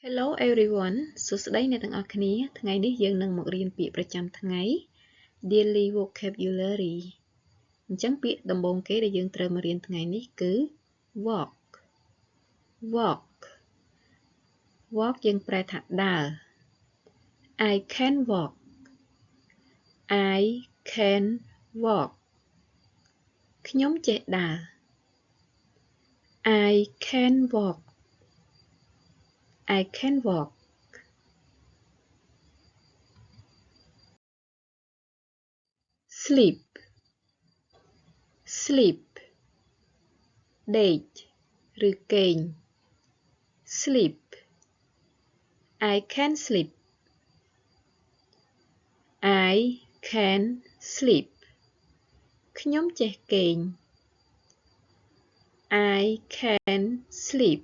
Hello everyone សួស្តីអ្នកទាំងអស់គ្នាថ្ងៃនេះយើងនឹងមករៀនពាក្យប្រចាំថ្ងៃ Daily Vocabulary អញ្ចឹងពាក្យដំបូងគេដែលយើងត្រូវមករៀនថ្ងៃនេះគឺ walk walk យើងប្រែថាដើរ I can walkខ្ញុំចេះដើរ I can walk sleep ដេកឬគេង sleep I can sleepខ្ញុំចេះគេង I can sleep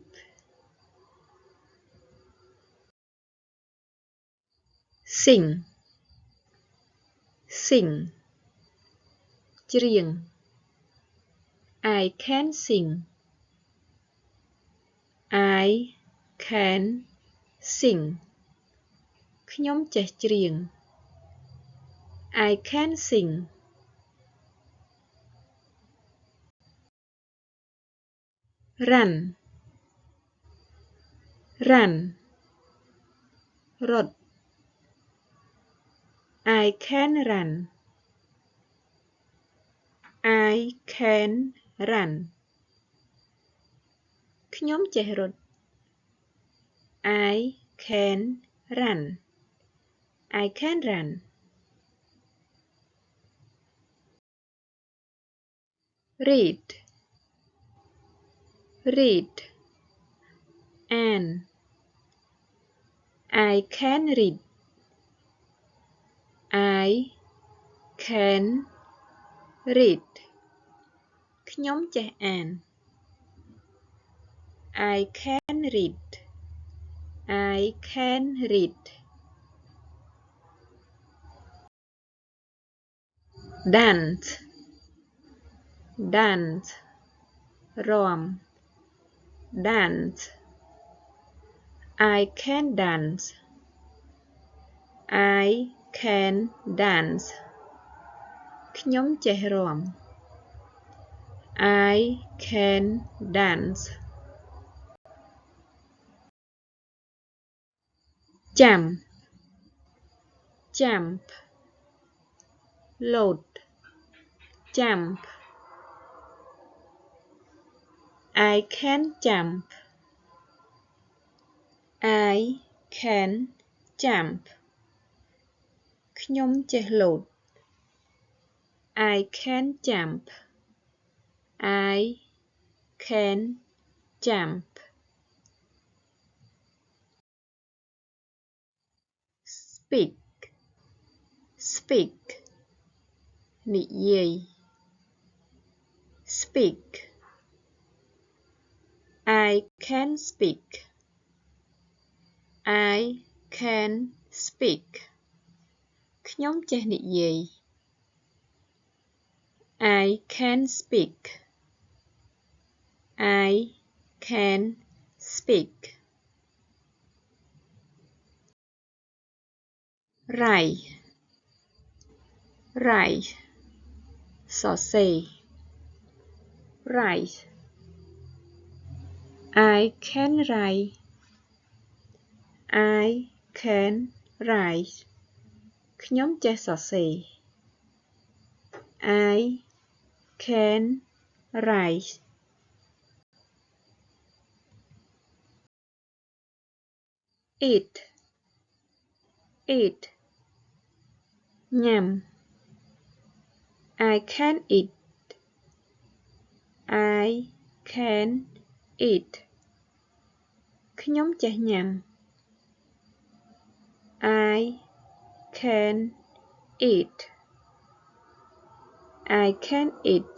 sing ច្រៀង I can singខ្ញុំចេះច្រៀង I can sing run រត់ I can run ខ្ញុំចេះរត់ I can run read អាន I can read ខ្ញុំចេះអាន I can read dance រាំ dance I can dance ខ្ញុំចេះរាំ I can dance jump load jump I can jump ខ្ញុំចេះលោត I can jump speak និយាយ speak I can speak ខ្ញុំចេះនិយាយ I can speak write សរសេរ write I can write ខ្ញុំចេះសរសេរ I can write eat ញ៉ាំ I can eat ខ្ញុំចេះញ៉ាំ I can eat